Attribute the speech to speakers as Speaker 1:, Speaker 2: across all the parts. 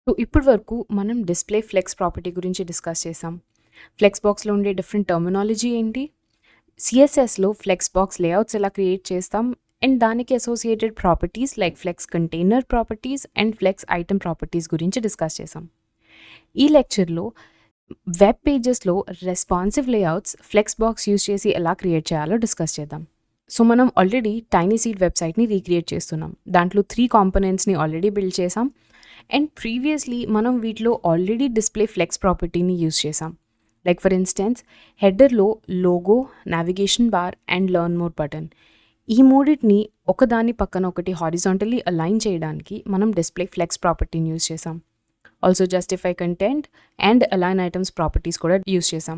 Speaker 1: So ఇప్పటి వరకు మనం డిస్ప్లే ఫ్లెక్స్ ప్రాపర్టీ గురించి డిస్కస్ చేసాం. ఫ్లెక్స్ బాక్స్లో ఉండే డిఫరెంట్ టర్మినాలజీ ఏంటి, సిఎస్ఎస్లో ఫ్లెక్స్ బాక్స్ లేఅవుట్స్ ఎలా క్రియేట్ చేస్తాం, అండ్ దానికి associated properties like flex container properties and flex item properties గురించి డిస్కస్ చేసాం. ఈ లెక్చర్లో వెబ్ పేజెస్లో responsive layouts flex box use చేసి ఎలా క్రియేట్ చేయాలో డిస్కస్ చేద్దాం. సో మనం ఆల్రెడీ టైనీ సీడ్ వెబ్సైట్ని రీక్రియేట్ చేస్తున్నాం. దాంట్లో 3 కాంపోనెంట్స్ని ఆల్రెడీ బిల్డ్ చేసాం అండ్ ప్రీవియస్లీ మనం వీటిలో ఆల్రెడీ డిస్ప్లే ఫ్లెక్స్ ప్రాపర్టీని యూజ్ చేసాం. లైక్ ఫర్ ఇన్స్టెన్స్ హెడర్లో logo, navigation bar and learn more button, ఈ మూడింటిని ఒకదాని పక్కన ఒకటి హారిజాంటలీ అలైన్ చేయడానికి మనం డిస్ప్లే ఫ్లెక్స్ ప్రాపర్టీని యూజ్ చేసాం. Also justify content and align items properties కూడా యూజ్ చేసాం.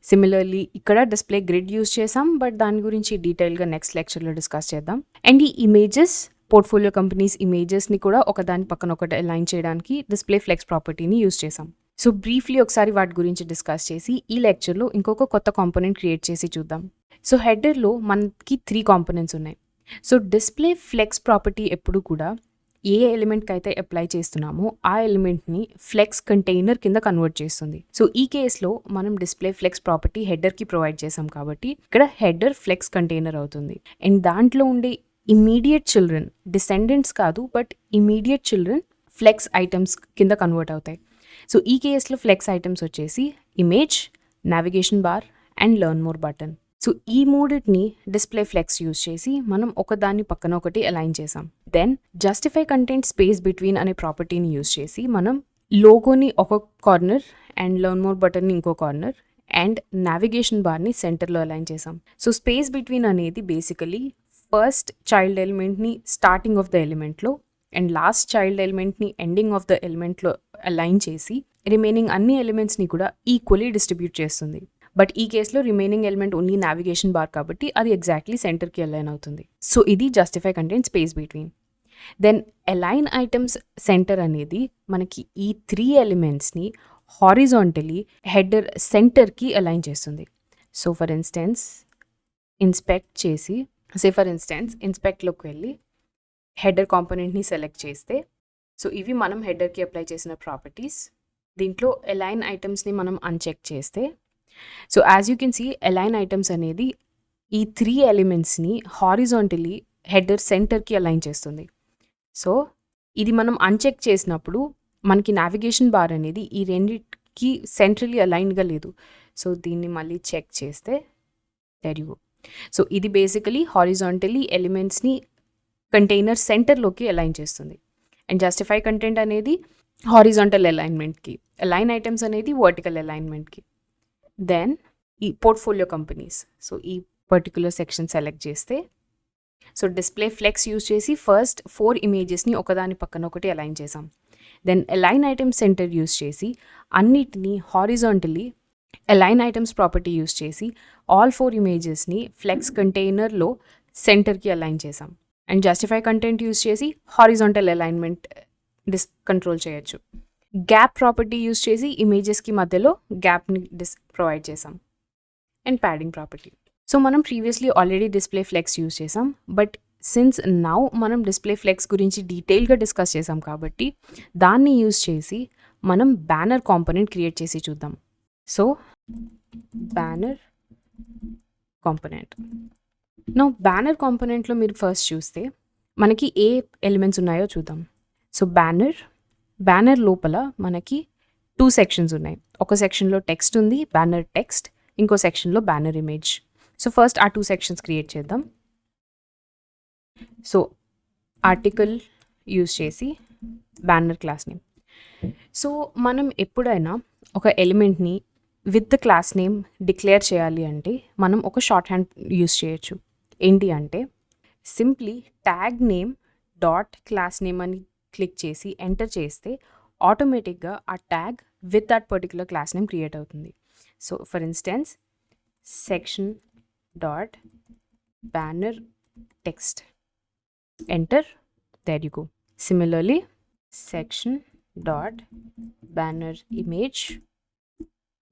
Speaker 1: సిమిలర్లీ ఇక్కడ డిస్ప్లే గ్రిడ్ యూజ్ చేసాం, బట్ దాని గురించి డీటెయిల్గా నెక్స్ట్ లెక్చర్లో డిస్కస్ చేద్దాం. అండ్ ఈ ఇమేజెస్, పోర్ట్ఫోలియో కంపెనీస్ ఇమేజెస్ని కూడా ఒకదాని పక్కన ఒకటి అలైన్ చేయడానికి డిస్ప్లే ఫ్లెక్స్ ప్రాపర్టీని యూజ్ చేసాం. సో బ్రీఫ్లీ ఒకసారి వాటి గురించి డిస్కస్ చేసి ఈ లెక్చర్లో ఇంకొక కొత్త కాంపోనెంట్ క్రియేట్ చేసి చూద్దాం. సో హెడర్లో మనకి 3 కాంపోనెంట్స్ ఉన్నాయి. సో డిస్ప్లే ఫ్లెక్స్ ప్రాపర్టీ ఎప్పుడు కూడా ఏ ఎలిమెంట్కి అయితే అప్లై చేస్తున్నామో ఆ ఎలిమెంట్ని ఫ్లెక్స్ కంటైనర్ కింద కన్వర్ట్ చేస్తుంది. సో ఈ కేసులో మనం డిస్ప్లే ఫ్లెక్స్ ప్రాపర్టీ హెడర్కి ప్రొవైడ్ చేసాం కాబట్టి ఇక్కడ హెడర్ ఫ్లెక్స్ కంటైనర్ అవుతుంది. అండ్ దాంట్లో ఉండే ఇమీడియట్ చిల్డ్రన్, డిసెండెంట్స్ కాదు but immediate children flex items కింద కన్వర్ట్ అవుతాయి. సో ఈ కేసులో ఫ్లెక్స్ ఐటమ్స్ వచ్చేసి image, navigation bar and learn more button. So ఈ మూడింటిని డిస్ప్లే ఫ్లెక్స్ యూజ్ చేసి మనం ఒకదాన్ని పక్కన ఒకటి అలైన్ చేసాం. Then justify content space between అనే ప్రాపర్టీని యూజ్ చేసి మనం లోగోని ఒక కార్నర్ అండ్ లెర్న్ మోర్ బటన్ని ఇంకో కార్నర్ అండ్ నావిగేషన్ బార్ని సెంటర్లో అలైన్ చేసాం. సో స్పేస్ బిట్వీన్ అనేది బేసికలీ ఫస్ట్ చైల్డ్ ఎలిమెంట్ని స్టార్టింగ్ ఆఫ్ ద ఎలిమెంట్లో అండ్ లాస్ట్ చైల్డ్ ఎలిమెంట్ని ఎండింగ్ ఆఫ్ ద ఎలిమెంట్లో అలైన్ చేసి రిమైనింగ్ అన్ని ఎలిమెంట్స్ని కూడా ఈక్వలీ డిస్ట్రిబ్యూట్ చేస్తుంది. బట్ ఈ కేసులో remaining element only navigation bar కాబట్టి అది ఎగ్జాక్ట్లీ సెంటర్కి అలైన్ అవుతుంది. సో ఇది justify content space between. Then align items centre అనేది మనకి ఈ 3 ఎలిమెంట్స్ని హారిజాంటలీ హెడర్ సెంటర్కి అలైన్ చేస్తుంది. సో ఫర్ ఇన్స్టెన్స్ ఇన్స్పెక్ట్లోకి వెళ్ళి హెడర్ కాంపోనెంట్ని సెలెక్ట్ చేస్తే, సో ఇవి మనం హెడర్కి అప్లై చేసిన ప్రాపర్టీస్. దీంట్లో అలైన్ ఐటమ్స్ని మనం అన్చెక్ చేస్తే, so as you can see align items అనేది ఈ 3 ఎలిమెంట్స్ని హారిజాంటలీ హెడర్ సెంటర్కి అలైన్ చేస్తుంది. సో ఇది మనం అన్చెక్ చేసినప్పుడు మనకి నావిగేషన్ బార్ అనేది ఈ రెండింటికి సెంట్రలీ అలైన్గా లేదు. సో దీన్ని మళ్ళీ చెక్ చేస్తే దేర్ యు గో. సో ఇది బేసికలీ హారిజాంటలీ ఎలిమెంట్స్ని కంటైనర్ సెంటర్లోకి అలైన్ చేస్తుంది. అండ్ జస్టిఫై కంటెంట్ అనేది హారిజాంటల్ అలైన్మెంట్కి, అలైన్ ఐటమ్స్ అనేది వర్టికల్ అలైన్మెంట్కి. దెన్ ఈ పోర్ట్ఫోలియో కంపెనీస్, సో ఈ పర్టికులర్ సెక్షన్ సెలెక్ట్ చేస్తే, సో డిస్ప్లే ఫ్లెక్స్ యూజ్ చేసి ఫస్ట్ 4 ఇమేజెస్ని ఒకదాని పక్కన ఒకటి అలైన్ చేసాం. Then align items center use చేసి అన్నిటినీ horizontally align items property use చేసి ఆల్ 4 ఇమేజెస్ని ఫ్లెక్స్ కంటైనర్లో సెంటర్కి అలైన్ చేసాం. అండ్ జస్టిఫై కంటెంట్ యూజ్ చేసి హారిజాంటల్ అలైన్మెంట్ కంట్రోల్ చేయొచ్చు. గ్యాప్ ప్రాపర్టీ యూజ్ చేసి ఇమేజెస్కి మధ్యలో గ్యాప్ని ప్రొవైడ్ చేసాం. And padding property. సో మనం previously already display flex use చేసాం, బట్ సిన్స్ నౌ మనం డిస్ప్లే ఫ్లెక్స్ గురించి డీటెయిల్గా డిస్కస్ చేసాం కాబట్టి దాన్ని యూజ్ చేసి మనం బ్యానర్ కాంపోనెంట్ క్రియేట్ చేసి చూద్దాం. So banner component. Now banner కాంపోనెంట్లో మీరు ఫస్ట్ చూస్తే మనకి ఏ ఎలిమెంట్స్ ఉన్నాయో చూద్దాం. సో బ్యానర్ లోపల మనకి 2 సెక్షన్స్ ఉన్నాయి. ఒక సెక్షన్లో టెక్స్ట్ ఉంది, బ్యానర్ టెక్స్ట్. ఇంకో సెక్షన్లో బ్యానర్ ఇమేజ్. సో ఫస్ట్ ఆ 2 సెక్షన్స్ క్రియేట్ చేద్దాం. సో ఆర్టికల్ యూజ్ చేసి బ్యానర్ క్లాస్ నేమ్. సో మనం ఎప్పుడైనా ఒక ఎలిమెంట్ని with the class name declare చేయాలి అంటే మనం ఒక షార్ట్ హ్యాండ్ యూజ్ చేయొచ్చు. ఏంటి అంటే simply tag name dot class name అని క్లిక్ చేసి ఎంటర్ చేస్తే ఆటోమేటిక్గా ఆ tag with that particular class name create అవుతుంది. So for instance section dot banner text, enter, there you go. Similarly section dot banner image,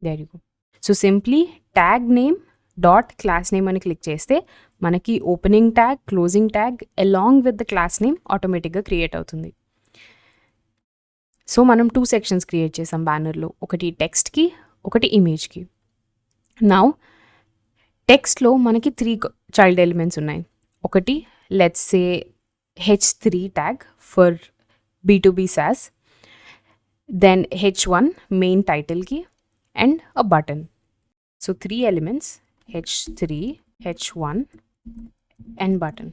Speaker 1: there you go. So simply tag name dot class name అని click చేస్తే మనకి opening tag, closing tag along with the class name ఆటోమేటిక్గా create అవుతుంది. So మనం 2 sections create చేసాం బ్యానర్‌లో. ఒకటి టెక్స్ట్‌కి, ఒకటి ఇమేజ్‌కి. నౌ టెక్స్ట్‌లో మనకి 3 చైల్డ్ ఎలిమెంట్స్ ఉన్నాయి. ఒకటి let's say H3 tag for B2B SaaS, then H1 main టైటిల్‌కి and a button. So 3 elements H3, H1 and button.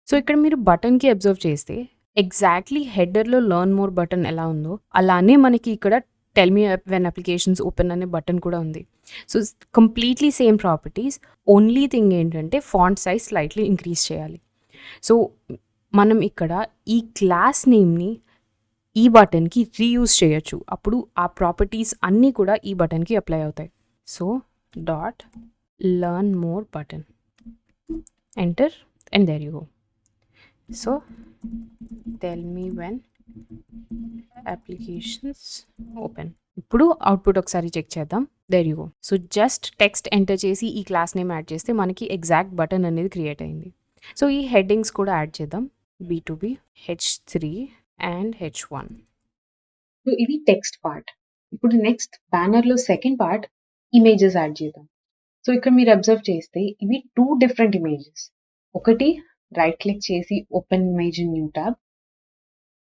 Speaker 1: So ఇక్కడ మీరు బటన్‌కి అబ్జర్వ్ చేస్తే ఎగ్జాక్ట్‌లీ హెడర్‌లో లెర్న్ మోర్ బటన్ ఎలా ఉందో అలానే మనకి ఇక్కడ tell me when applications open అనే బటన్ కూడా ఉంది. So completely same properties, only thing ఏంటంటే ఫాంట్ సైజ్ స్లైట్లీ ఇంక్రీజ్ చేయాలి. సో మనం ఇక్కడ ఈ క్లాస్ నేమ్ని ఈ బటన్కి రీయూజ్ చేయొచ్చు. అప్పుడు ఆ ప్రాపర్టీస్ అన్నీ కూడా ఈ బటన్కి అప్లై అవుతాయి. So dot learn more button, enter and there you go. So tell me when applications open. ఇప్పుడు అవుట్పుట్ ఒకసారి చెక్ చేద్దాం. There you go. So just text enter చేసి ఈ క్లాస్ నేమ్ యాడ్ చేస్తే మనకి ఎగ్జాక్ట్ బటన్ అనేది create అయింది. So ఈ హెడ్డింగ్స్ కూడా యాడ్ చేద్దాం. B2B, H3 and H1. So ఇది టెక్స్ట్ పార్ట్. ఇప్పుడు నెక్స్ట్ బ్యానర్లో సెకండ్ పార్ట్ ఇమేజెస్ యాడ్ చేద్దాం. సో ఇక్కడ మీరు అబ్జర్వ్ చేస్తే ఇవి 2 డిఫరెంట్ ఇమేజెస్. ఒకటి రైట్ క్లిక్ చేసి open image in new tab.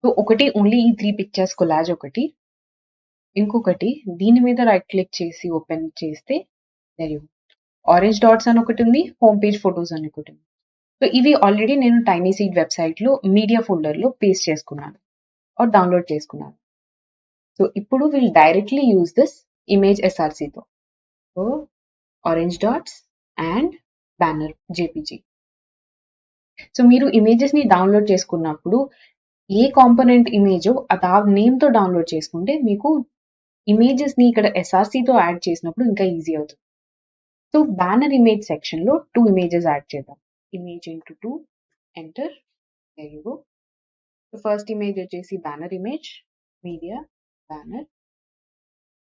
Speaker 1: So ఒకటి ఓన్లీ ఈ 3 పిక్చర్స్ కొలాజ్ ఒకటి. ఇంకొకటి దీని మీద రైట్ క్లిక్ చేసి ఓపెన్ చేస్తే ఆరెంజ్ డాట్స్ అని ఒకటి ఉంది, హోమ్ పేజ్ ఫొటోస్ అని ఒకటి ఉంది. సో ఇవి ఆల్రెడీ నేను టైనీ సీడ్ వెబ్సైట్లో మీడియా ఫోల్డర్లో పేస్ట్ చేసుకున్నాను ఆర్ డౌన్లోడ్ చేసుకున్నాను. సో ఇప్పుడు will directly use this image SRCతో. So orange dots and banner JPG. So మీరు ఇమేజెస్ని డౌన్లోడ్ చేసుకున్నప్పుడు ఏ కాంపోనెంట్ ఇమేజో ఆ నేమ్తో డౌన్లోడ్ చేసుకుంటే మీకు ఇమేజెస్ని ఇక్కడ SRCతో యాడ్ చేసినప్పుడు ఇంకా ఈజీ అవుతుంది. సో బ్యానర్ ఇమేజ్ సెక్షన్లో 2 ఇమేజెస్ యాడ్ చేద్దాం. Image into 2, enter, there you go. So first image వచ్చేసి banner image, media, banner.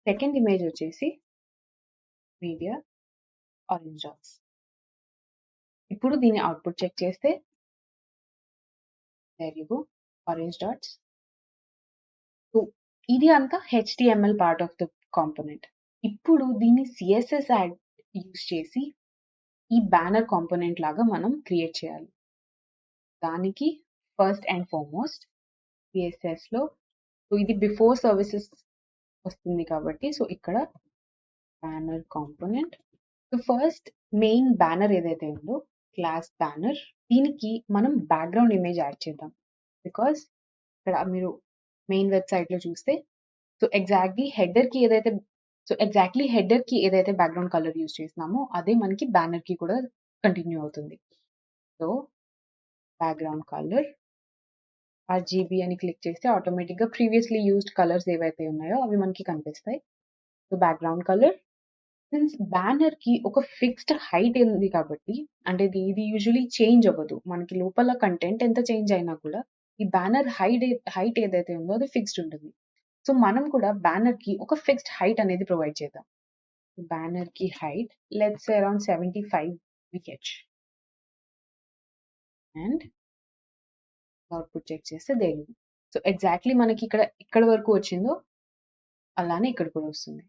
Speaker 1: Second image వచ్చేసి మీడియా, ఆరెంజ్ డాట్స్. ఇప్పుడు దీని అవుట్పుట్ చెక్ చేస్తే there you go, orange dots. So ఇది అంతా HTML part of the component. ఇప్పుడు దీన్ని CSS add use చేసి ఈ బ్యానర్ కాంపోనెంట్ లాగా మనం క్రియేట్ చేయాలి. దానికి ఫస్ట్ అండ్ ఫార్మోస్ట్ CSSలో సో ఇది బిఫోర్ సర్వీసెస్ వస్తుంది కాబట్టి సో ఇక్కడ banner component. So first main banner ఏదైతే ఉందో క్లాస్ బ్యానర్, దీనికి మనం బ్యాక్గ్రౌండ్ ఇమేజ్ యాడ్ చేద్దాం. బికాస్ ఇక్కడ మీరు మెయిన్ వెబ్సైట్లో చూస్తే సో ఎగ్జాక్ట్లీ హెడర్కి ఏదైతే బ్యాక్గ్రౌండ్ కలర్ యూజ్ చేసినామో అదే మనకి బ్యానర్కి కూడా కంటిన్యూ అవుతుంది. సో బ్యాక్గ్రౌండ్ కలర్ RGB అని క్లిక్ చేస్తే ఆటోమేటిక్గా ప్రీవియస్లీ యూజ్డ్ కలర్స్ ఏవైతే ఉన్నాయో అవి మనకి కనిపిస్తాయి. సో బ్యాక్గ్రౌండ్ కలర్, సిన్స్ బ్యానర్కి ఒక ఫిక్స్డ్ హైట్ ఉంది కాబట్టి అంటే ఇది యూజువలీ చేంజ్ అవ్వదు. మనకి లోపల కంటెంట్ ఎంత చేంజ్ అయినా కూడా ఈ బ్యానర్ హైట్ ఏదైతే ఉందో అది ఫిక్స్డ్ ఉంటుంది. సో మనం కూడా బ్యానర్కి ఒక ఫిక్స్డ్ హైట్ అనేది ప్రొవైడ్ చేద్దాం. బ్యానర్కి height let's say around 75 VH and output check చేస్తే దేని. సో ఎగ్జాక్ట్లీ మనకి ఇక్కడ వరకు వచ్చిందో అలానే ఇక్కడ కూడా వస్తుంది.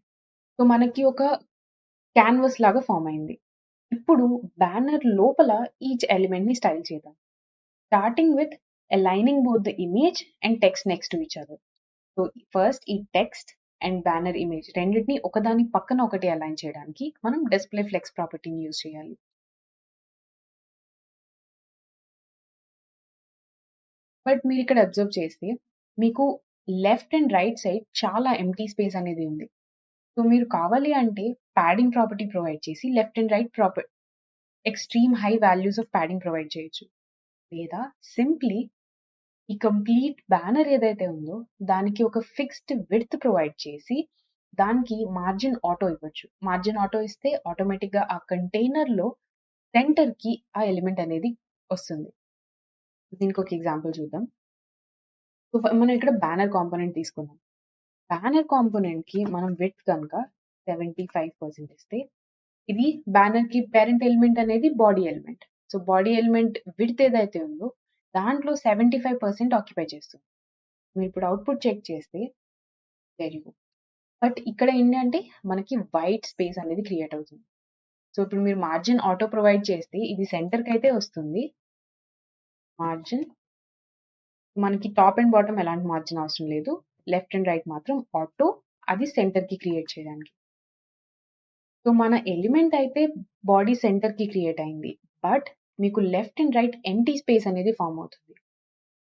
Speaker 1: సో మనకి ఒక క్యాన్వస్ లాగా ఫామ్ అయింది. ఇప్పుడు బ్యానర్ లోపల ఈచ్ ఎలిమెంట్ ని స్టైల్ చేద్దాం. Starting with aligning both the image and text next to each other. So first ఈ టెక్స్ట్ అండ్ బ్యానర్ ఇమేజ్ రెండింటిని ఒకదాని పక్కన ఒకటి అలైన్ చేయడానికి మనం డిస్ప్లే ఫ్లెక్స్ ప్రాపర్టీని యూజ్ చేయాలి. బట్ మీరు ఇక్కడ అబ్జర్వ్ చేస్తే మీకు లెఫ్ట్ అండ్ రైట్ సైడ్ చాలా ఎంటీ స్పేస్ అనేది ఉంది. సో మీరు కావాలి అంటే ప్యాడింగ్ ప్రాపర్టీ ప్రొవైడ్ చేసి left and right extreme high values of padding provide చేయొచ్చు. లేదా సింప్లీ ఈ కంప్లీట్ బ్యానర్ ఏదైతే ఉందో దానికి ఒక ఫిక్స్డ్ విడ్త్ ప్రొవైడ్ చేసి దానికి మార్జిన్ ఆటో ఇవ్వచ్చు. మార్జిన్ ఆటో ఇస్తే ఆటోమేటిక్గా ఆ కంటైనర్లో సెంటర్కి ఆ ఎలిమెంట్ అనేది వస్తుంది. దీనికి ఒక ఎగ్జాంపుల్ చూద్దాం. సో మనం ఇక్కడ బ్యానర్ కాంపోనెంట్ తీసుకున్నాం. బ్యానర్ కాంపోనెంట్కి మనం విడ్త్ కనుక 75% ఇస్తే ఇది బ్యానర్కి పేరెంట్ ఎలిమెంట్ అనేది body element. So body element width ఏదైతే ఉందో దాంట్లో 75% ఆక్యుపై చేస్తుంది. మీరిప్పుడు అవుట్‌పుట్ చెక్ చేస్తే వెరీ గుడ్. బట్ ఇక్కడ ఏంటంటే మనకి వైట్ స్పేస్ అనేది క్రియేట్ అవుతుంది. సో, ఇప్పుడు మీరు మార్జిన్ ఆటో ప్రొవైడ్ చేస్తే ఇది సెంటర్‌కైతే వస్తుంది. మార్జిన్ మనకి టాప్ అండ్ బాటమ్ ఎలాంటి మార్జిన్ అవసరం లేదు. లెఫ్ట్ అండ్ రైట్ మాత్రం ఆటో అది సెంటర్‌కి క్రియేట్ చేయడానికి. సో, మన ఎలిమెంట్ అయితే బాడీ సెంటర్‌కి క్రియేట్ అయింది. బట్ మీకు left and right empty space అనేది ఫార్మ్ అవుతుంది.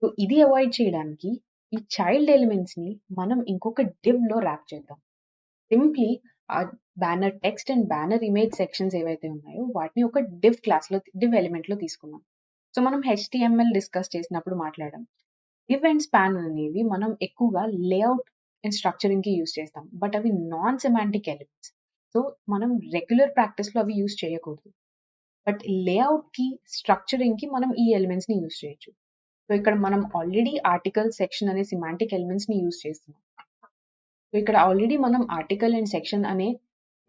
Speaker 1: సో, ఇది అవాయిడ్ చేయడానికి ఈ చైల్డ్ ఎలిమెంట్స్‌ని మనం ఇంకొక డివ్‌లో ర్యాప్ చేద్దాం. సింప్లీ ఆ banner text and banner image sections ఏవైతే ఉన్నాయో వాటిని ఒక డివ్ ఎలిమెంట్‌లో తీసుకున్నాం. సో, మనం హెచ్‌టీఎంఎల్ డిస్కస్ చేసినప్పుడు మాట్లాడాం. డివ్ అండ్ స్పాన్ అనేవి మనం ఎక్కువగా లేఅవుట్ అండ్ స్ట్రక్చరింగ్‌కి యూజ్ చేస్తాం. బట్ అవి నాన్ సెమాంటిక్ ఎలిమెంట్స్. సో, మనం రెగ్యులర్ ప్రాక్టీస్‌లో అవి యూజ్ చేయకూడదు. బట్ లేఅవుట్‌కి, స్ట్రక్చరింగ్‌కి మనం ఈ ఎలిమెంట్స్‌ని యూజ్ చేయొచ్చు. సో, ఇక్కడ మనం ఆల్రెడీ ఆర్టికల్, సెక్షన్ అనే సెమాంటిక్ ఎలిమెంట్స్‌ని యూజ్ చేస్తున్నాం. సో, ఇక్కడ ఆల్రెడీ మనం ఆర్టికల్ అండ్ సెక్షన్ అనే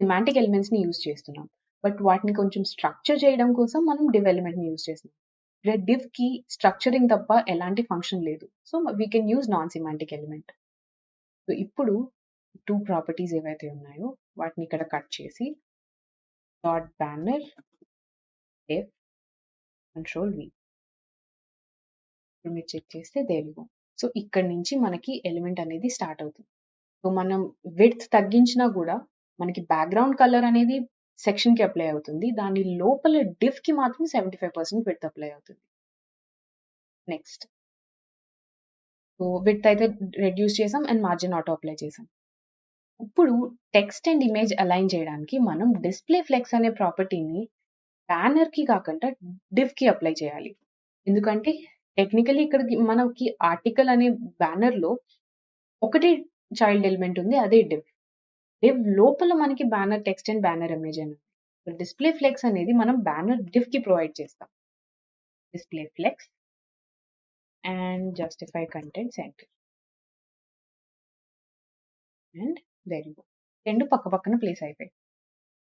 Speaker 1: సెమాంటిక్ ఎలిమెంట్స్‌ని యూజ్ చేస్తున్నాం. బట్ వాటిని కొంచెం స్ట్రక్చర్ చేయడం కోసం మనం డివ్ ఎలిమెంట్‌ని యూజ్ చేస్తున్నాం. ఇక్కడ డివ్‌కి స్ట్రక్చరింగ్ తప్ప ఎలాంటి ఫంక్షన్ లేదు. So, we can use non semantic element. So, ఇప్పుడు 2 ప్రాపర్టీస్ ఏవైతే ఉన్నాయో వాటిని ఇక్కడ కట్ చేసి dot banner div control V. ఇప్పుడు మీరు చెక్ చేస్తే దేర్ యూ గో. సో, ఇక్కడి నుంచి మనకి ఎలిమెంట్ అనేది స్టార్ట్ అవుతుంది. సో, మనం విడ్త్ తగ్గించినా గూడా మనకి బ్యాక్‌గ్రౌండ్ కలర్ అనేది సెక్షన్‌కి అప్లై అవుతుంది. దాని లోపల డివ్‌కి మాత్రం 75% విడ్త్ అప్లై అవుతుంది. నెక్స్ట్. సో, విడ్త్ అయితే రెడ్యూస్ చేసాం అండ్ మార్జిన్ ఆటో అప్లై చేసాం. ఇప్పుడు టెక్స్ట్ అండ్ ఇమేజ్ అలైన్ చేయడానికి మనం డిస్‌ప్లే ఫ్లెక్స్ అనే ప్రాపర్టీని బ్యానర్‌కి కాకుండా డివ్‌కి అప్లై చేయాలి. ఎందుకంటే టెక్నికల్లీ ఇక్కడికి మనకి ఆర్టికల్ అనే బ్యానర్‌లో ఒకటే చైల్డ్ ఎలిమెంట్ ఉంది. అదే డివ్. డివ్ లోపల మనకి banner text and banner image అని ఉంది. డిస్‌ప్లే ఫ్లెక్స్ అనేది మనం బ్యానర్ డివ్‌కి ప్రొవైడ్ చేస్తాం. Display flex and justify content centre and there you go. 2 పక్కపక్కన ప్లేస్ అయిపోయాయి.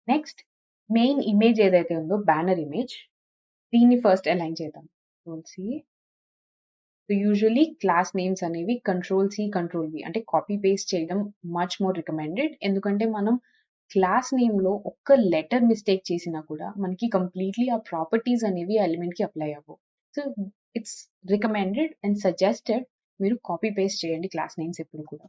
Speaker 1: నెక్స్ట్ మెయిన్ ఇమేజ్ ఏదైతే ఉందో బ్యానర్ ఇమేజ్ దీన్ని ఫస్ట్ అలైన్ చేద్దాం. See so usually class names అనేవి కంట్రోల్-సి, కంట్రోల్-వి అంటే కాపీ పేస్ట్ చేయడం మచ్ మోర్ రికమెండెడ్. ఎందుకంటే మనం క్లాస్ నేమ్‌లో ఒక్క లెటర్ మిస్టేక్ చేసినా కూడా మనకి కంప్లీట్‌లీ ఆ ప్రాపర్టీస్ అనేవి ఆ ఎలిమెంట్‌కి అప్లై అవ్వవు. So, it's recommended and suggested మీరు కాపీ పేస్ట్ చేయండి క్లాస్ నేమ్స్ ఎప్పుడు కూడా.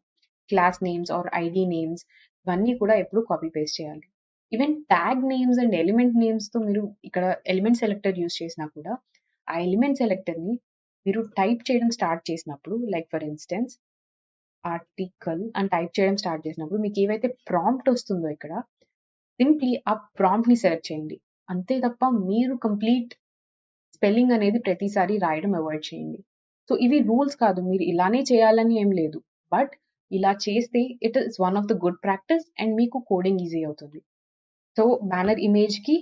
Speaker 1: Class names or ID names ఇవన్నీ కూడా ఎప్పుడు కాపీ పేస్ట్ చేయాలి. Even tag names and element నేమ్స్‌తో మీరు ఇక్కడ ఎలిమెంట్ సెలెక్టర్ యూజ్ చేసినా కూడా ఆ ఎలిమెంట్ సెలెక్టర్‌ని మీరు టైప్ చేయడం స్టార్ట్ చేసినప్పుడు లైక్ ఫర్ ఇన్‌స్టెన్స్ ఆర్టికల్ అని టైప్ చేయడం స్టార్ట్ చేసినప్పుడు మీకు ఏవైతే ప్రాంప్ట్ వస్తుందో ఇక్కడ సింప్లీ ఆ ప్రాంప్ట్‌ని సెలెక్ట్ చేయండి. అంతే తప్ప మీరు కంప్లీట్ స్పెల్లింగ్ అనేది ప్రతిసారి రాయడం అవాయిడ్ చేయండి. సో, ఇవి రూల్స్ కాదు. మీరు ఇలానే చేయాలని ఏం లేదు. బట్ ఇలా చేస్తే it is one of the good practice and మీకు కోడింగ్ ఈజీ అవుతుంది. సో, బ్యానర్ ఇమేజ్‌కి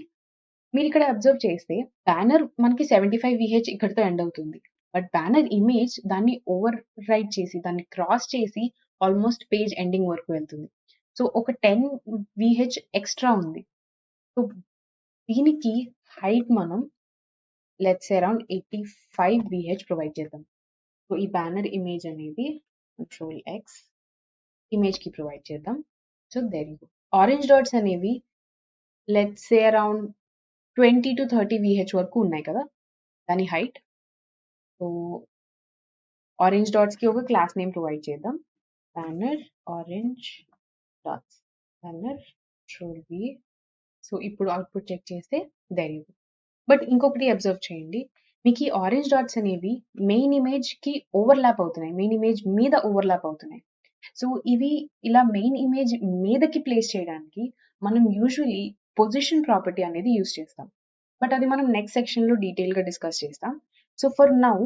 Speaker 1: మీరిక్కడ అబ్జర్వ్ చేస్తే బ్యానర్ మనకి 75 వీహెచ్ ఇక్కడితో ఎండ్ అవుతుంది. బట్ బ్యానర్ ఇమేజ్ దాన్ని ఓవర్ రైట్ చేసి, దాన్ని క్రాస్ చేసి ఆల్మోస్ట్ పేజ్ ఎండింగ్ వరకు వెళ్తుంది. సో, ఒక 10 వీహెచ్ ఎక్స్‌ట్రా ఉంది. సో, దీనికి హైట్ మనం let's say around 85 VH provide చేద్దాం. సో, ఈ బ్యానర్ ఇమేజ్ అనేది కంట్రోల్ ఎక్స్ ఇమేజ్‌కి ప్రొవైడ్ చేద్దాం. So, there you go. Orange dots అనేవి లెట్స్ సే అరౌండ్ 20-30 వీహెచ్ వరకు ఉన్నాయి కదా! దాని హైట్. సో, ఆరెంజ్ డాట్స్‌కి ఒక క్లాస్ నేమ్ ప్రొవైడ్ చేద్దాం. Banner orange dots. Banner control V. So, ఇప్పుడు అవుట్‌పుట్ చెక్ చేస్తే దేర్ యూ గో. బట్ ఇంకొకటి అబ్జర్వ్ చేయండి. మీకు ఈ ఆరెంజ్ డాట్స్ అనేవి మెయిన్ ఇమేజ్‌కి ఓవర్‌లాప్ అవుతున్నాయి. మెయిన్ ఇమేజ్ మీద ఓవర్‌లాప్ అవుతున్నాయి. సో, ఇవి ఇలా మెయిన్ ఇమేజ్ మీదకి ప్లేస్ చేయడానికి మనం యూజువల్లీ పొజిషన్ ప్రాపర్టీ అనేది యూజ్ చేస్తాం. బట్ అది మనం నెక్స్ట్ సెక్షన్‌లో డీటెయిల్‌గా డిస్కస్ చేస్తాం. సో, ఫర్ నౌ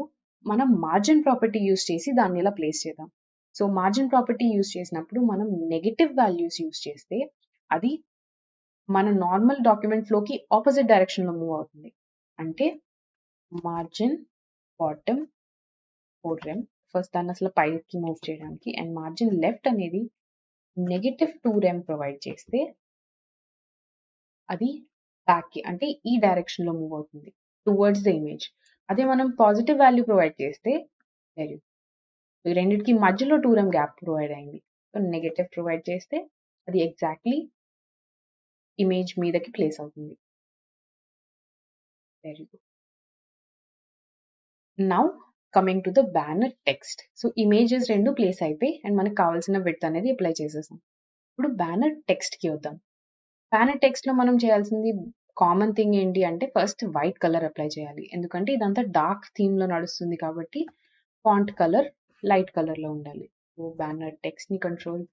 Speaker 1: మనం మార్జిన్ ప్రాపర్టీ యూజ్ చేసి దాన్ని ఇలా ప్లేస్ చేద్దాం. సో, మార్జిన్ ప్రాపర్టీ యూజ్ చేసినప్పుడు మనం నెగెటివ్ వాల్యూస్ యూజ్ చేస్తే అది మన నార్మల్ డాక్యుమెంట్ ఫ్లోకి ఆపోజిట్ డైరెక్షన్‌లో మూవ్ అవుతుంది. అంటే మార్జిన్ బాటమ్ 4 రెమ్ ఫస్ట్ దాన్ని అసలు పైకి మూవ్ చేయడానికి అండ్ మార్జిన్ లెఫ్ట్ అనేది -2 రెమ్ ప్రొవైడ్ చేస్తే అది బ్యాక్‌కి అంటే ఈ డైరెక్షన్‌లో మూవ్ అవుతుంది. Towards the image. అదే మనం పాజిటివ్ వాల్యూ ప్రొవైడ్ చేస్తే వెరీ ఈ రెండిటికి మధ్యలో 2 rem గ్యాప్ ప్రొవైడ్ అయింది. సో నెగెటివ్ ప్రొవైడ్ చేస్తే అది ఎగ్జాక్ట్లీ ఇమేజ్ మీదకి ప్లేస్ అవుతుంది. Very good. Now coming to the banner text. So images రెండు ప్లేస్ అయిపోయి అండ్ మనకు కావాల్సిన విడ్త్ అనేది అప్లై చేసేసాం. ఇప్పుడు బ్యానర్ టెక్స్ట్కి వద్దాం. బ్యానర్ టెక్స్ట్లో మనం చేయాల్సింది కామన్ థింగ్ ఏంటి అంటే ఫస్ట్ వైట్ కలర్ అప్లై చేయాలి. ఎందుకంటే ఇదంతా డార్క్ థీమ్లో నడుస్తుంది కాబట్టి ఫాంట్ కలర్ లైట్ కలర్లో ఉండాలి. సో బ్యానర్ టెక్స్ట్ని కంట్రోల్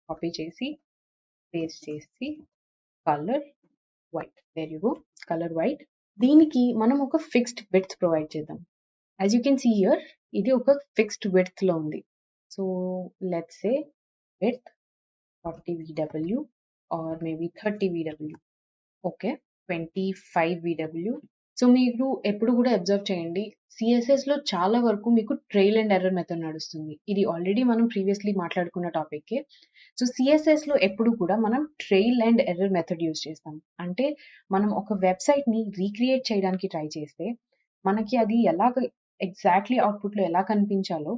Speaker 1: కాపీ చేసి పేస్ట్ చేసి colour white. There you go, colour white. దీనికి మనం ఒక ఫిక్స్డ్ విడ్త్ ప్రొవైడ్ చేద్దాం. As you can see here ఇది ఒక ఫిక్స్డ్ విడ్త్లో ఉంది. So let's say width 40 VW or maybe 30 VW. Okay, 25 VW. So మీరు ఎప్పుడు కూడా అబ్జర్వ్ చేయండి, సిఎస్ఎస్లో చాలా వరకు మీకు ట్రైల్ అండ్ ఎర్రర్ మెథడ్ నడుస్తుంది. ఇది ఆల్రెడీ మనం ప్రీవియస్లీ మాట్లాడుకున్న టాపిక్కే. సో సిఎస్ఎస్లో ఎప్పుడు కూడా మనం trial and error method use చేస్తాం. అంటే మనం ఒక వెబ్సైట్ని రీక్రియేట్ చేయడానికి ట్రై చేస్తే మనకి అది ఎలాగ ఎగ్జాక్ట్లీ అవుట్పుట్లో ఎలా కనిపించాలో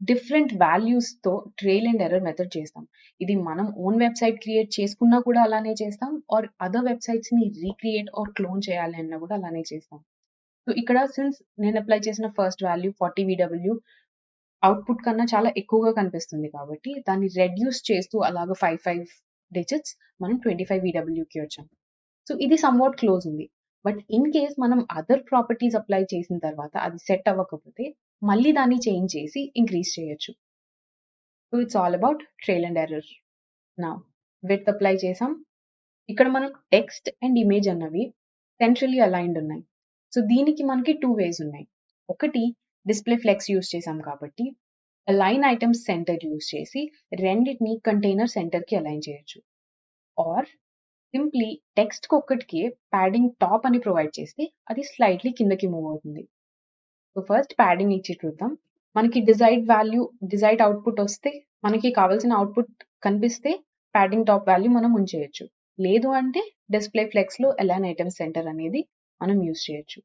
Speaker 1: డిఫరెంట్ వాల్యూస్తో ట్రైల్ అండ్ ఎర్రర్ మెథడ్ చేస్తాం. ఇది మనం ఓన్ వెబ్సైట్ క్రియేట్ చేసుకున్నా కూడా అలానే చేస్తాం, ఆర్ అదర్ వెబ్సైట్స్ని రీక్రియేట్ ఆర్ క్లోన్ చేయాలి అన్నా కూడా అలానే చేస్తాం. సో ఇక్కడ సిన్స్ నేను అప్లై చేసిన ఫస్ట్ వాల్యూ 40 VW అవుట్పుట్ కన్నా చాలా ఎక్కువగా కనిపిస్తుంది కాబట్టి దాన్ని రెడ్యూస్ చేస్తూ అలాగ 5 డిజిట్స్ మనం 25 VWకి వచ్చాం. సో ఇది సమ్వాట్ క్లోజ్ ఉంది. బట్ ఇన్ కేస్ మనం అదర్ ప్రాపర్టీస్ అప్లై చేసిన తర్వాత అది సెట్ అవ్వకపోతే మళ్ళీ దాన్ని చేంజ్ చేసి ఇంక్రీజ్ చేయొచ్చు. So it's all about trial and error. నా విడ్త్ అప్లై చేసాం. ఇక్కడ మనం టెక్స్ట్ అండ్ ఇమేజ్ అన్నవి సెంట్రల్లీ అలైన్డ్ ఉన్నాయి. సో దీనికి మనకి 2 వేస్ ఉన్నాయి. ఒకటి డిస్ప్లే ఫ్లెక్స్ యూస్ చేసాం కాబట్టి అలైన్ ఐటమ్స్ సెంటర్ యూస్ చేసి రెండింటిని కంటైనర్ సెంటర్కి అలైన్ చేయొచ్చు. ఆర్ సింప్లీ టెక్స్ట్ ఒక్కటికి ప్యాడింగ్ టాప్ అని ప్రొవైడ్ చేస్తే అది స్లైట్లీ కిందకి మూవ్ అవుతుంది. సో ఫస్ట్ ప్యాడింగ్ ఇచ్చి చూద్దాం. మనకి డిజైర్డ్ అవుట్పుట్ వస్తే మనకి కావాల్సిన అవుట్పుట్ కనిపిస్తే ప్యాడింగ్ టాప్ వాల్యూ మనం ఉంచేయచ్చు. లేదు అంటే డిస్ప్లే ఫ్లెక్స్లో అలైన్ ఐటమ్ సెంటర్ అనేది మనం యూజ్ చేయొచ్చు.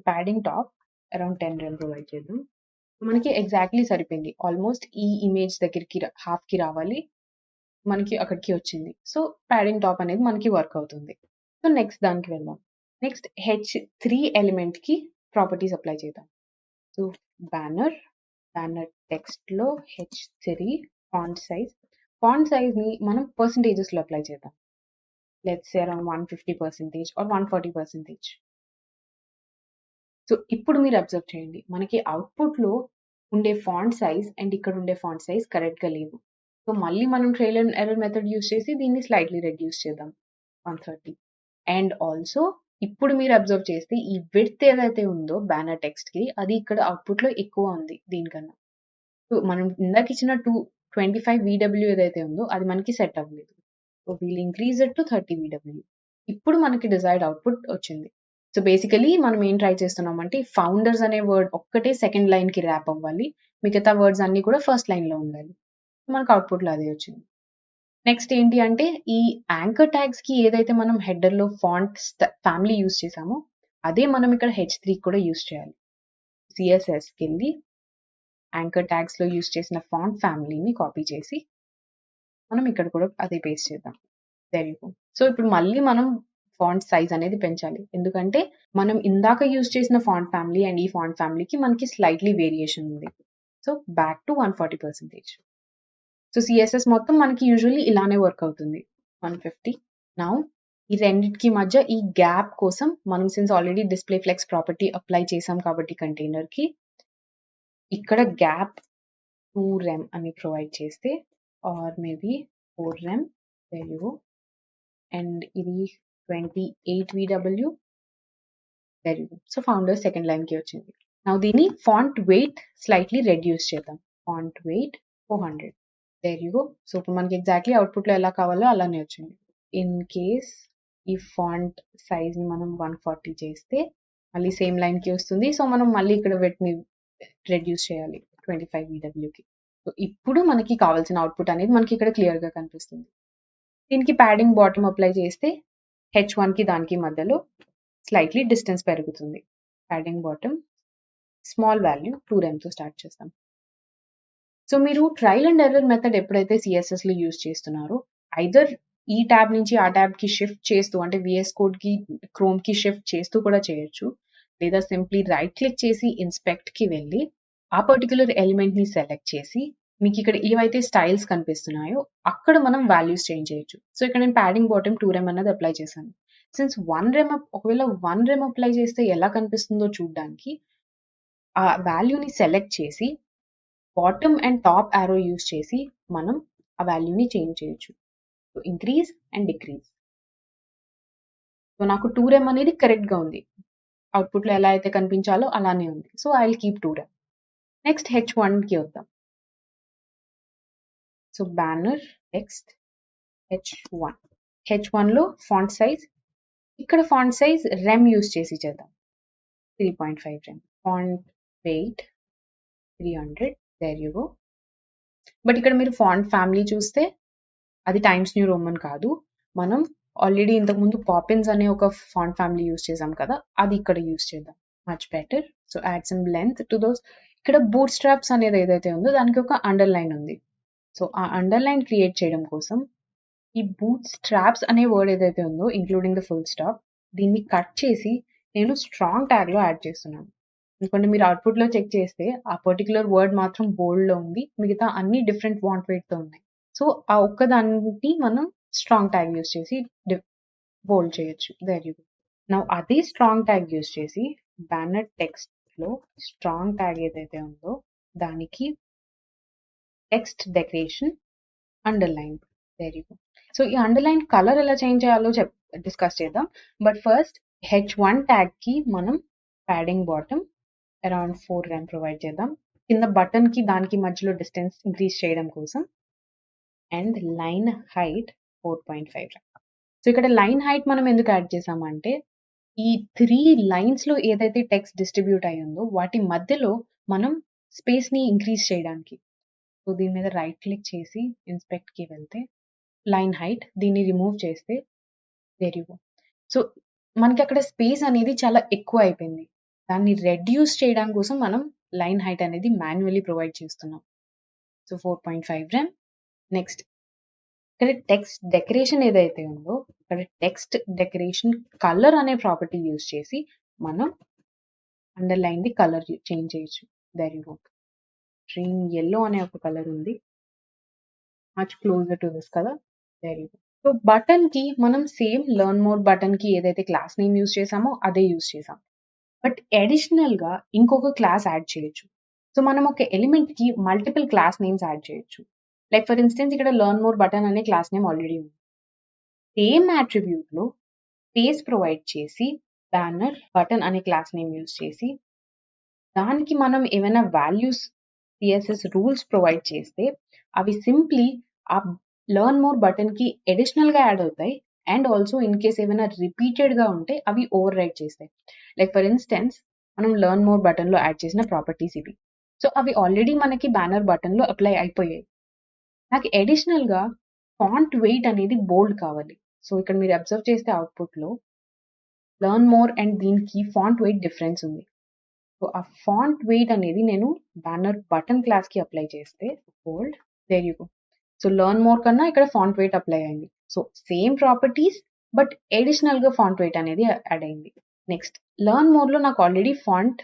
Speaker 1: Padding top around 10 rem provide చేద్దాం. మనకి ఎగ్జాక్ట్లీ సరిపోయింది. ఆల్మోస్ట్ ఈ ఇమేజ్ దగ్గరికి హాఫ్కి రావాలి, మనకి అక్కడికి వచ్చింది. సో ప్యాడింగ్ టాప్ అనేది మనకి వర్క్ అవుతుంది. సో నెక్స్ట్ దానికి వెళ్దాం. నెక్స్ట్ H3 ఎలిమెంట్కి ప్రాపర్టీస్ అప్లై చేద్దాం. సో బ్యానర్ టెక్స్ట్లో H3 ఫాంట్ సైజ్ని మనం పర్సంటేజెస్లో అప్లై చేద్దాం. Let's say around 150% or 140%. So ఇప్పుడు మీరు అబ్జర్వ్ చేయండి, మనకి అవుట్పుట్లో ఉండే ఫాంట్ సైజ్ అండ్ ఇక్కడ ఉండే ఫాంట్ సైజ్ కరెక్ట్గా లేవు. సో మళ్ళీ మనం trial and error method use చేసి దీన్ని స్లైట్లీ రెడ్యూస్ చేద్దాం 130. అండ్ ఆల్సో ఇప్పుడు మీరు అబ్జర్వ్ చేస్తే ఈ విడ్త్ ఏదైతే ఉందో బ్యానర్ టెక్స్ట్కి అది ఇక్కడ అవుట్పుట్లో ఎక్కువ ఉంది దీనికన్నా. సో మనం ఇందాక ఇచ్చిన 25 VW ఏదైతే ఉందో అది మనకి సెట్ అవ్వలేదు. So we'll increase it to 30 VW. ఇప్పుడు మనకి డిజైర్డ్ అవుట్పుట్ వచ్చింది. సో బేసికలీ మనం ఏం ట్రై చేస్తున్నామంటే ఫౌండర్స్ అనే వర్డ్ ఒక్కటే సెకండ్ లైన్కి ర్యాప్ అవ్వాలి, మిగతా వర్డ్స్ అన్ని కూడా ఫస్ట్ లైన్లో ఉండాలి. మనకు అవుట్పుట్లో అదే వచ్చింది. నెక్స్ట్ ఏంటి అంటే ఈ యాంకర్ ట్యాగ్స్కి ఏదైతే మనం హెడర్లో ఫాంట్ ఫ్యామిలీ యూస్ చేసామో అదే మనం ఇక్కడ H3 కూడా యూస్ చేయాలి. సిఎస్ఎస్కి వెళ్ళి యాంకర్ ట్యాగ్స్లో యూస్ చేసిన ఫాంట్ ఫ్యామిలీని కాపీ చేసి మనం ఇక్కడ కూడా అదే పేస్ట్ చేద్దాం. There you go. సో ఇప్పుడు మళ్ళీ మనం ఫాంట్ సైజ్ అనేది పెంచాలి, ఎందుకంటే మనం ఇందాక యూజ్ చేసిన ఫాంట్ ఫ్యామిలీ అండ్ ఈ ఫాంట్ ఫ్యామిలీకి మనకి స్లైట్లీ వేరియేషన్ ఉంది. So back to 140%. So CSS మొత్తం మనకి యూజువల్లీ ఇలానే వర్క్ అవుతుంది 150. నౌ ఈ రెండింటికి మధ్య ఈ గ్యాప్ కోసం మనం since already display flex property apply చేసాం కాబట్టి కంటైనర్కి ఇక్కడ గ్యాప్ 2 rem అని ప్రొవైడ్ చేస్తే or maybe 4 rem. There you go. And ఇది 28 VW. There you go. So founder second లైన్కి వచ్చింది. నౌ దీన్ని ఫాంట్ వెయిట్ స్లైట్లీ రెడ్యూస్ చేద్దాం. Font weight 400. There you go. So ఇప్పుడు మనకి ఎగ్జాక్ట్లీ అవుట్పుట్లో ఎలా కావాలో అలానే వచ్చింది. ఇన్ కేస్ ఈ ఫాంట్ సైజ్ని మనం 140 చేస్తే మళ్ళీ సేమ్ లైన్కి వస్తుంది. సో మనం మళ్ళీ ఇక్కడ వెయిట్ని రెడ్యూస్ చేయాలి 25 VWకి. సో ఇప్పుడు మనకి కావాల్సిన అవుట్పుట్ అనేది మనకి ఇక్కడ క్లియర్గా కనిపిస్తుంది. దీనికి ప్యాడింగ్ బాటమ్ అప్లై చేస్తే H1కి దానికి మధ్యలో స్లైట్లీ డిస్టెన్స్ పెరుగుతుంది. ప్యాడింగ్ బాటమ్ స్మాల్ వాల్యూ 2 remతో స్టార్ట్ చేస్తాం. సో మీరు ట్రయల్ అండ్ ఎర్రర్ మెథడ్ ఎప్పుడైతే సిఎస్ఎస్లో యూజ్ చేస్తున్నారో ఐదర్ ఈ ట్యాబ్ నుంచి ఆ ట్యాబ్కి షిఫ్ట్ చేస్తూ అంటే విఎస్ కోడ్కి క్రోమ్కి షిఫ్ట్ చేస్తూ కూడా చేయొచ్చు, లేదా సింప్లీ రైట్ క్లిక్ చేసి ఇన్స్పెక్ట్కి వెళ్ళి ఆ పర్టికులర్ ఎలిమెంట్ని సెలెక్ట్ చేసి మీకు ఇక్కడ ఏవైతే స్టైల్స్ కనిపిస్తున్నాయో అక్కడ మనం వాల్యూస్ చేంజ్ చేయొచ్చు. సో ఇక్కడ నేను ప్యాడింగ్ బాటమ్ 2 రెమ్ అన్నది అప్లై చేశాను. సిన్స్ 1 రెమ్ ఒకవేళ 1 రెమ్ అప్లై చేస్తే ఎలా కనిపిస్తుందో చూడడానికి ఆ వాల్యూని సెలెక్ట్ చేసి bottom and top arrow use చేసి మనం ఆ వాల్యూని చేంజ్ చేయొచ్చు. So increase and decrease. So నాకు 2 రెమ్ అనేది కరెక్ట్గా ఉంది, అవుట్పుట్లో ఎలా అయితే కనిపించాలో అలానే ఉంది. So I will keep 2 rem. Next H1కి వద్దాం. So banner text H1. H1లో ఫాంట్ సైజ్, ఇక్కడ ఫాంట్ సైజ్ రెమ్ యూజ్ చేసి చేద్దాం. 3.5 rem. Font weight 300. There you go. But ఇక్కడ మీరు ఫాంట్ ఫ్యామిలీ చూస్తే అది టైమ్స్ న్యూ రోమన్ కాదు, మనం ఆల్రెడీ ఇంతకుముందు పాపిన్స్ అనే ఒక ఫాంట్ ఫ్యామిలీ యూజ్ చేసాం కదా, అది ఇక్కడ యూజ్ చేద్దాం. Much better. So add some length to those. ఇక్కడ బూట్ స్ట్రాప్స్ అనేది ఏదైతే ఉందో దానికి ఒక అండర్లైన్ ఉంది. సో ఆ అండర్లైన్ క్రియేట్ చేయడం కోసం ఈ బూట్ స్ట్రాప్స్ అనే వర్డ్ ఏదైతే ఉందో ఇంక్లూడింగ్ ద ఫుల్ స్టాప్, దీన్ని కట్ చేసి నేను స్ట్రాంగ్ ట్యాగ్లో యాడ్ చేస్తున్నాను. ఎందుకంటే మీరు అవుట్పుట్లో చెక్ చేస్తే ఆ పర్టికులర్ వర్డ్ మాత్రం బోల్డ్లో ఉంది, మిగతా అన్ని డిఫరెంట్ ఫాంట్ వెయిట్తో ఉన్నాయి. సో ఆ ఒక్కదాన్ని మనం స్ట్రాంగ్ ట్యాగ్ యూస్ చేసి బోల్డ్ చేయొచ్చు. There you go. నా అదే స్ట్రాంగ్ ట్యాగ్ యూస్ చేసి బ్యానర్ టెక్స్ట్లో స్ట్రాంగ్ ట్యాగ్ ఏదైతే ఉందో దానికి text decoration underline. There you go. So ఈ అండర్లైన్ కలర్ ఎలా చేంజ్ చేయాలో డిస్కస్ చేద్దాం. బట్ ఫస్ట్ H1 ట్యాగ్కి మనం padding bottom around 4 rem provide చేద్దాం. కింద బటన్కి దానికి మధ్యలో డిస్టెన్స్ ఇంక్రీజ్ చేయడం కోసం. And line height 4.5 rem. So ఇక్కడ లైన్ హైట్ మనం ఎందుకు యాడ్ చేసామంటే ఈ 3 లైన్స్లో ఏదైతే టెక్స్ట్ డిస్ట్రిబ్యూట్ అయి ఉందో వాటి మధ్యలో మనం స్పేస్ని ఇంక్రీజ్ చేయడానికి. సో దీని మీద రైట్ క్లిక్ చేసి ఇన్స్పెక్ట్కి వెళ్తే లైన్ హైట్, దీన్ని రిమూవ్ చేస్తే దేర్ యు గో. సో మనకి అక్కడ స్పేస్ అనేది చాలా ఎక్కువ అయిపోయింది, దాన్ని రెడ్యూస్ చేయడం కోసం మనం లైన్ హైట్ అనేది మాన్యువల్లీ ప్రొవైడ్ చేస్తున్నాం. So 4.5 rem. నెక్స్ట్ ఇక్కడ టెక్స్ట్ డెకరేషన్ ఏదైతే ఉందో ఇక్కడ టెక్స్ట్ డెకరేషన్ కలర్ అనే ప్రాపర్టీ యూజ్ చేసి మనం అండర్లైన్ ది కలర్ చేంజ్ చేయొచ్చు. There you go. Green yellow అనే ఒక కలర్ ఉంది, మచ్ క్లోజర్ టు దిస్ కదా. There you go. So button కి మనం సేమ్ లెర్న్ మోర్ బటన్ కి ఏదైతే క్లాస్ నేమ్ యూజ్ చేసామో అదే యూజ్ చేసాం, బట్ అడిషనల్ గా ఇంకొక క్లాస్ యాడ్ చేయొచ్చు. సో మనం ఒక ఎలిమెంట్ కి మల్టిపుల్ క్లాస్ నేమ్స్ యాడ్ చేయొచ్చు. లైక్ ఫర్ ఇన్స్టెన్స్ ఇక్కడ లెర్న్ మోర్ బటన్ అనే క్లాస్ నేమ్ ఆల్రెడీ ఉంది. సేమ్ అట్రిబ్యూట్ లో స్పేస్ ప్రొవైడ్ చేసి బ్యానర్ బటన్ అనే క్లాస్ నేమ్ యూజ్ చేసి దానికి మనం ఏమైనా వాల్యూస్ సిఎస్ఎస్ రూల్స్ ప్రొవైడ్ చేస్తే అవి సింప్లీ ఆ లెర్న్ మోర్ బటన్ కి అడిషనల్ గా యాడ్ అవుతాయి. అండ్ ఆల్సో ఇన్ కేస్ ఏమైనా రిపీటెడ్ గా ఉంటే అవి ఓవర్ రైట్ చేస్తాయి. లైక్ ఫర్ ఇన్స్టెన్స్ మనం లెర్న్ మోర్ బటన్ లో యాడ్ చేసిన ప్రాపర్టీస్ ఇవి. సో అవి ఆల్రెడీ మనకి బ్యానర్ బటన్ లో అప్లై అయిపోయాయి. నాకు అడిషనల్ గా ఫాంట్ వెయిట్ అనేది బోల్డ్ కావాలి. సో ఇక్కడ మీరు అబ్జర్వ్ చేస్తే అవుట్పుట్ లో లెర్న్ మోర్ అండ్ దీనికి ఫాంట్ వెయిట్ డిఫరెన్స్ ఉంది. సో ఆ ఫాంట్ వెయిట్ అనేది నేను బ్యానర్ బటన్ క్లాస్ కి అప్లై చేస్తే bold. There you go. So learn more కన్నా ఇక్కడ ఫాంట్ వెయిట్ అప్లై అయింది. So same properties but additional గా ఫాంట్ వెయిట్ అనేది యాడ్ అయింది. నెక్స్ట్ లెర్న్ మోర్ లో నాకు already font,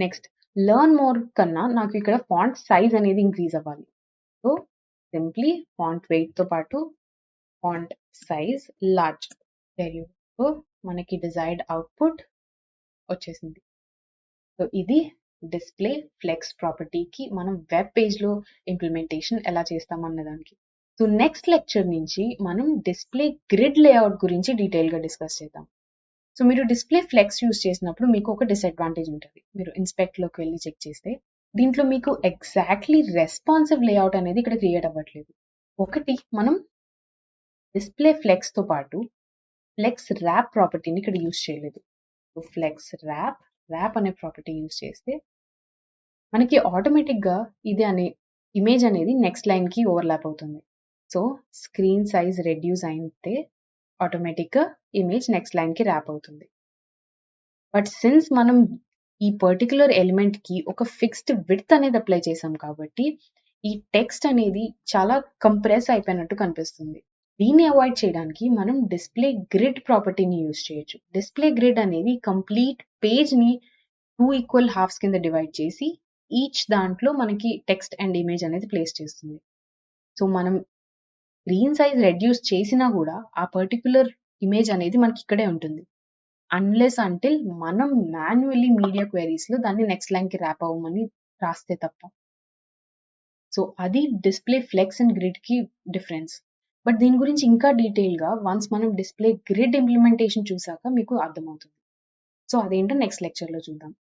Speaker 1: next learn more కన్నా నాకు ఇక్కడ ఫాంట్ సైజ్ అనేది ఇంక్రీజ్ అవ్వాలి. సో సింప్లీ ఫాంట్ వెయిట్ తో పాటు font size large. There you go. మనకి డిజైర్డ్ అవుట్పుట్ వచ్చేసింది. సో ఇది డిస్ప్లే ఫ్లెక్స్ ప్రాపర్టీకి మనం వెబ్ పేజ్లో ఇంప్లిమెంటేషన్ ఎలా చేస్తామన్న దానికి. సో నెక్స్ట్ లెక్చర్ నుంచి మనం డిస్ప్లే గ్రిడ్ లేఅవుట్ గురించి డీటెయిల్గా డిస్కస్ చేద్దాం. సో మీరు డిస్ప్లే ఫ్లెక్స్ యూస్ చేసినప్పుడు మీకు ఒక డిసడ్వాంటేజ్ ఉంటుంది. మీరు ఇన్స్పెక్ట్లోకి వెళ్ళి చెక్ చేస్తే దీంట్లో మీకు ఎగ్జాక్ట్లీ రెస్పాన్సివ్ లేఅవుట్ అనేది ఇక్కడ క్రియేట్ అవ్వట్లేదు. ఒకటి, మనం డిస్ప్లే ఫ్లెక్స్తో పాటు ఫ్లెక్స్ ర్యాప్ ప్రాపర్టీని ఇక్కడ యూస్ చేయలేదు. సో ఫ్లెక్స్ ర్యాప్ అనే ప్రాపర్టీ యూస్ చేస్తే మనకి ఆటోమేటిక్గా ఇది అనే ఇమేజ్ అనేది నెక్స్ట్ లైన్కి ఓవర్లాప్ అవుతుంది. సో స్క్రీన్ సైజ్ రెడ్యూస్ అయితే ఆటోమేటిక్గా ఇమేజ్ నెక్స్ట్ లైన్కి ర్యాప్ అవుతుంది. బట్ సిన్స్ మనం ఈ పర్టికులర్ ఎలిమెంట్కి ఒక ఫిక్స్డ్ విడ్త్ అనేది అప్లై చేసాం కాబట్టి ఈ టెక్స్ట్ అనేది చాలా కంప్రెస్ అయిపోయినట్టు కనిపిస్తుంది. దీన్ని అవాయిడ్ చేయడానికి మనం డిస్‌ప్లే గ్రిడ్ ప్రాపర్టీని యూజ్ చేయొచ్చు. డిస్‌ప్లే గ్రిడ్ అనేది కంప్లీట్ పేజ్‌ని 2 ఈక్వల్ హాఫ్స్ కింద డివైడ్ చేసి, ఈచ్ దాంట్లో మనకి టెక్స్ట్ అండ్ ఇమేజ్ అనేది ప్లేస్ చేస్తుంది. సో, మనం స్క్రీన్ సైజ్ రెడ్యూస్ చేసినా గూడా, ఆ పర్టిక్యులర్ ఇమేజ్ అనేది మనకి ఇక్కడే ఉంటుంది. అన్‌లెస్ అంటిల్ మనం మాన్యువల్లీ మీడియా క్వెరీస్‌లో దాన్ని నెక్స్ట్ లైన్‌కి ర్యాప్ అవ్వమని రాస్తే తప్ప. సో, అది డిస్‌ప్లే ఫ్లెక్స్ అండ్ గ్రిడ్‌కి డిఫరెన్స్. బట్ దీని గురించి ఇంకా డీటెయిల్‌గా వన్స్ మనం డిస్‌ప్లే గ్రిడ్ ఇంప్లిమెంటేషన్ చూసాక మీకు అర్థమవుతుంది. సో, అదేంటో నెక్స్ట్ లెక్చర్‌లో చూద్దాం.